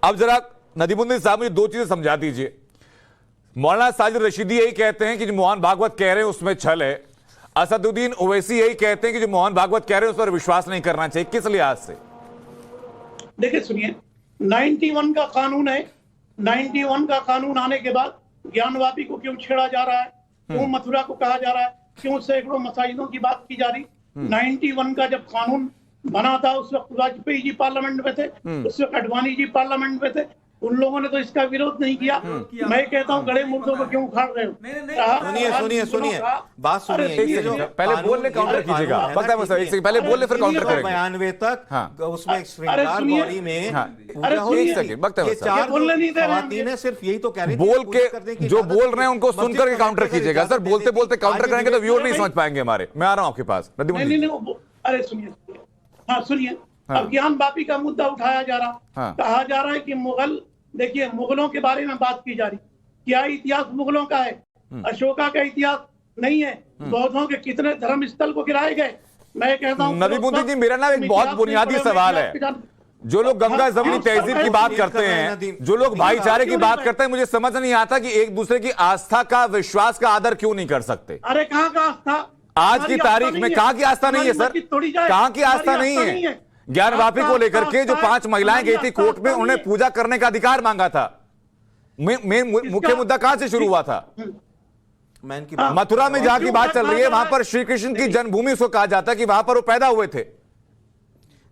अब जरा नदीमुद्दीन साहब मुझे दो चीजें समझा दीजिए। मौलाना साजिद रशीदी यही कहते हैं कि जो मोहन भागवत कह रहे हैं उसमें छल है, असदुद्दीन ओवैसी यही कहते हैं कि जो मोहन भागवत कह रहे हैं उस पर विश्वास नहीं करना चाहिए। किस लिहाज से? देखिए सुनिए, 91 का कानून है, 91 का कानून आने के बाद ज्ञानवापी को क्यों छेड़ा जा रहा है, क्यों मथुरा को कहा जा रहा है, क्यों सैकड़ों मसाजिदों की बात की जा रही? 91 का जब कानून बना था उस वक्त वाजपेयी जी पार्लियामेंट में थे, उस वक्त अडवाणी जी पार्लियामेंट में थे, उन लोगों ने तो इसका विरोध नहीं किया। मैं कहता हूँ गड़े मुर्दों को क्यों उखाड़ रहे हो? सुनिए बात सुनिए, पहले बोलने काउंटर कीजिएगा, पता है सर, एक सेकंड पहले बोलने फिर काउंटर करेंगे। 92 तक उसमें एक श्रृंगार बॉडी में एक सेकंड वक्त है चार खवातीन है, सिर्फ यही तो कह रही बोल के जो बोल रहे हैं उनको सुनकर के काउंटर कीजिएगा सर। बोलते बोलते काउंटर करेंगे तो व्यूअर नहीं समझ पाएंगे हमारे। मैं आ रहा हूं आपके पास। अरे सुनिए, हाँ सुनिए, अब ज्ञानवापी का मुद्दा उठाया जा रहा, कहा जा रहा है कि मुगल, देखिए मुगलों के बारे में बात की जा रही, क्या इतिहास मुगलों का है? अशोका का इतिहास नहीं है। बौद्धों के कितने धर्म स्थल को गिराए गए? मैं कहता हूँ नदीमुद्दीन जी, मेरा ना एक बहुत बुनियादी सवाल है। जो लोग गंगा जमुनी तहजीब की बात करते हैं, जो लोग भाईचारे की बात करते हैं, मुझे समझ नहीं आता कि एक दूसरे की आस्था का, विश्वास का आदर क्यों नहीं कर सकते? अरे कहाँ का आस्था? आज की तारीख में कहाँ की आस्था नहीं है सर? कहाँ की आस्था नहीं है? ज्ञानवापी को लेकर के जो 5 महिलाएं गई थी कोर्ट में, उन्हें पूजा करने का अधिकार मांगा था। मुख्य मुद्दा कहां से शुरू हुआ था? मथुरा में जहां की बात चल रही है, वहां पर श्री कृष्ण की जन्मभूमि उसको कहा जाता है कि वहां पर वो पैदा हुए थे।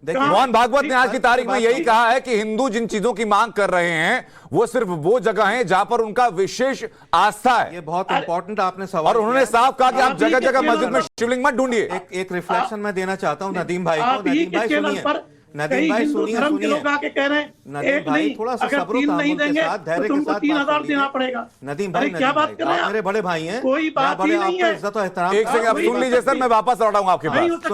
मोहन भागवत ने आज की तारीख में यही कहा है कि हिंदू जिन चीजों की मांग कर रहे हैं वो सिर्फ वो जगह है जहां पर उनका विशेष आस्था है। ये बहुत इंपॉर्टेंट आपने सवाल, और उन्होंने साफ कहा कि आप जगह जगह मस्जिद में शिवलिंग मत ढूंढिए। एक रिफ्लेक्शन मैं देना चाहता हूं नदीम भाई को। नदीम भाई सुनिए, नदीम भाई सुनिए, नदीम भाई थोड़ा सा सब्र के साथ, धैर्य के साथ 3000 देना पड़ेगा। नदीम भाई, क्या बात कर रहे हैं? आप मेरे बड़े भाई हैं, कोई बात ही नहीं है। इज्जत और एहतराम। एक सेकंड आप सुन लीजिए सर, मैं वापस लौट आऊंगा आपके पास।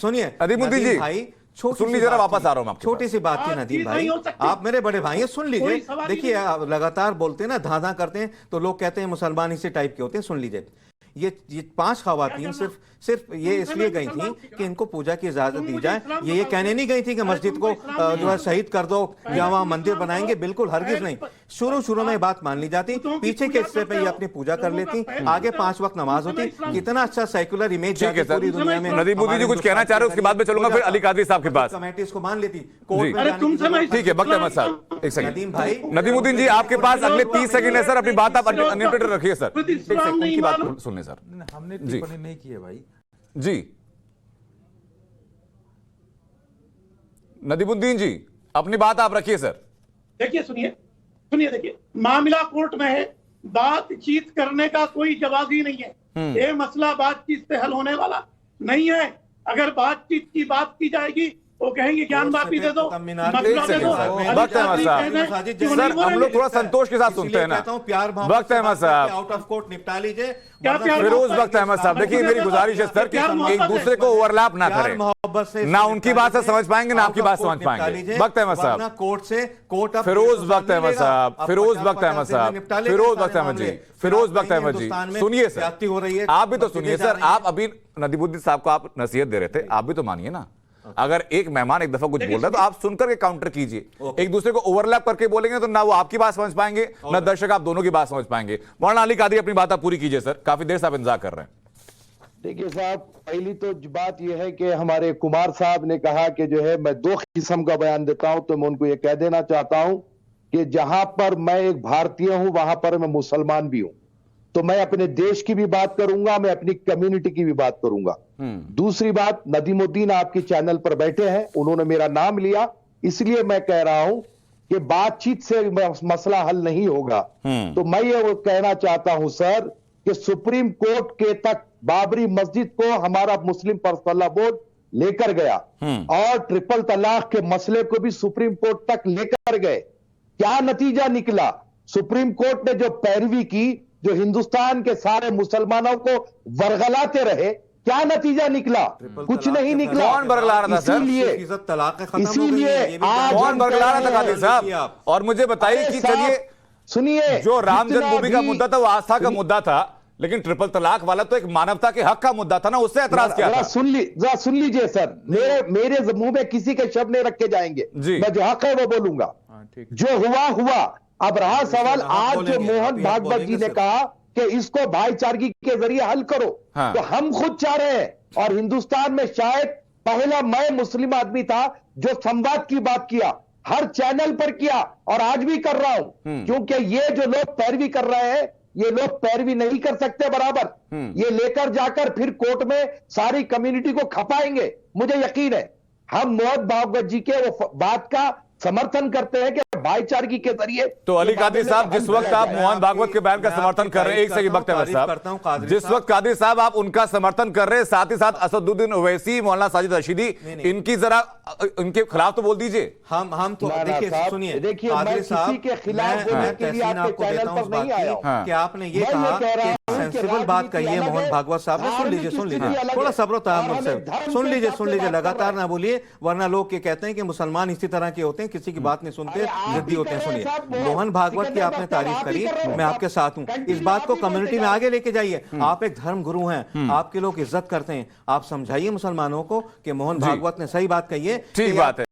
सुनिए नदीमुद्दीन जी भाई, सुन लीजिए जरा, वापस आ रहा हूं। छोटी सी बात थी नदीम भाई, आप मेरे बड़े भाई हैं, सुन लीजिए। देखिए आप लगातार बोलते हैं ना, धांधा करते हैं, तो लोग कहते हैं मुसलमान इसी टाइप के होते हैं। सुन लीजिए, ये 5 खवातीन सिर्फ ये इसलिए गई थी कि इनको पूजा की इजाजत दी जाए। ये कहने नहीं गई थी कि मस्जिद को जो है शहीद कर दो या वहां मंदिर बनाएंगे, बिल्कुल हरगिज नहीं। शुरू में बात मान ली जाती, पीछे के हिस्से पे ये अपनी पूजा कर लेती, आगे 5 वक्त नमाज होती। कितना अच्छा सेक्युलर इमेज है पूरी दुनिया में। नदीमुद्दीन जी कुछ कहना चाह रहे हो, उसके बाद में चलूंगा फिर अली कादरी साहब के पास। कमेटी इसको मान लेती। ठीक है, वक्त अहमद साहब एक सेकंड। नदीम भाई, नदीमुद्दीन जी आपके पास अगले 30 सेकंड है सर, अपनी बात आप अनम्यूटेड रखिए सर। एक सेकंड की बात सुनिए सर। हमने टिप्पणी नहीं की है भाई जी। नदीमुद्दीन जी अपनी बात आप रखिए सर। देखिए सुनिए, देखिए मामला कोर्ट में है, बातचीत करने का कोई जवाब ही नहीं है। ये मसला बातचीत से हल होने वाला नहीं है। अगर बातचीत की बात की जाएगी वो कहेंगे ज्ञानवापी दे दो, वक्त अहमद साहब सर, हम लोग थोड़ा संतोष के साथ सुनते हैं ना। वक्त अहमद साहब, आउट ऑफ कोर्ट निपटा लीजिए। फिरोज वक्त अहमद साहब, देखिए मेरी गुजारिश है सर कि एक दूसरे को ओवरलैप ना करें, ना उनकी बात से समझ पाएंगे ना आपकी बात समझ पाएंगे। वक्त अहमद साहब, फिरोज वक्त अहमद साहब, फिरोज वक्त अहमद साहब, फिरोज वक्त अहमद जी, फिरोज वक्त अहमद जी, सुनिए सर, आप भी तो सुनिए सर। आप अभी नदीमुद्दीन साहब को आप नसीहत दे रहे थे, आप भी तो मानिए ना। अगर एक मेहमान एक दफा कुछ बोल रहा है तो आप सुनकर के काउंटर कीजिए। एक दूसरे को ओवरलैप करके बोलेंगे तो ना वो आपकी बात समझ पाएंगे ना दर्शक आप दोनों की बात समझ पाएंगे। मौलाना अली कादरी अपनी बात आप पूरी कीजिए सर, काफी देर से आप इंतजार कर रहे हैं। देखिए साहब, पहली तो बात यह है कि हमारे कुमार साहब ने कहा कि जो है मैं 2 किस्म का बयान देता हूं, तो मैं उनको यह कह देना चाहता हूं कि जहां पर मैं एक भारतीय हूं वहां पर मैं मुसलमान भी हूं, तो मैं अपने देश की भी बात करूंगा, मैं अपनी कम्युनिटी की भी बात करूंगा। दूसरी बात, नदीमुद्दीन आपके चैनल पर बैठे हैं, उन्होंने मेरा नाम लिया, इसलिए मैं कह रहा हूं कि बातचीत से मसला हल नहीं होगा। तो मैं ये कहना चाहता हूं सर कि सुप्रीम कोर्ट के तक बाबरी मस्जिद को हमारा मुस्लिम पर्सनल बोर्ड लेकर गया और ट्रिपल तलाक के मसले को भी सुप्रीम कोर्ट तक लेकर गए। क्या नतीजा निकला? सुप्रीम कोर्ट ने जो पैरवी की, जो हिंदुस्तान के सारे मुसलमानों को वरगलाते रहे, क्या नतीजा निकला? कुछ नहीं निकला। कौन बरगला रहा था सर? इसीलिए कौन बरगला रहा था कादिर साहब? और मुझे बताइए कि चलिए सुनिए, जो राम जन्मभूमि का मुद्दा था वो आस्था का मुद्दा था, लेकिन ट्रिपल तलाक वाला तो एक मानवता के हक का मुद्दा था ना, उससे एतराज किया था। जरा सुन लीजिए सर, मेरे मुंह में किसी के शब्द नहीं रखे जाएंगे, मैं जो हक है वो बोलूंगा। जो हुआ हुआ। अब रहा सवाल, आज जो मोहन भागवत जी ने कहा कि इसको भाईचारगी के जरिए हल करो, तो हम खुद चाह रहे हैं, और हिंदुस्तान में शायद पहला मैं मुस्लिम आदमी था जो संवाद की बात किया, हर चैनल पर किया, और आज भी कर रहा हूं, क्योंकि ये जो लोग पैरवी कर रहे हैं, ये लोग पैरवी नहीं कर सकते बराबर। ये लेकर जाकर फिर कोर्ट में सारी कम्युनिटी को खपाएंगे। मुझे यकीन है हम मोहन भागवत जी के वो बात का समर्थन करते हैं कि भाईचारगी के जरिए। तो अली कादरी साहब, जिस वक्त आप मोहन भागवत के बयान का समर्थन कर रहे हैं, एक सेकंड वक्त है साहब, जिस वक्त कादरी साहब आप उनका समर्थन कर रहे हैं, साथ ही साथ असदुद्दीन ओवैसी, मौलाना साजिद रशीदी, इनकी जरा इनके खिलाफ तो बोल दीजिए। हम तो देखिए, सुनिए, देखिए, मैं किसी के खिलाफ बोलने के लिए आपके चैनल पर नहीं आया हूं कि आपने ये कहा सेंसिबल बात कही है मोहन भागवत साहब ने। सुन लीजिए, थोड़ा सब्र तहम्मुल से सुन लीजिए, लगातार ना बोलिए, वरना लोग ये कहते हैं कि मुसलमान इसी तरह के होते हैं, किसी की बात नहीं सुनते, जिद्दी होते हैं। सुनिए, मोहन भागवत की आपने तारीफ करी, मैं आपके साथ हूं, इस बात को कम्युनिटी में आगे लेके जाइए। आप एक धर्म गुरु हैं, आपके लोग इज्जत करते हैं, आप समझाइए मुसलमानों को कि मोहन भागवत ने सही बात कही है। ठीक बात है।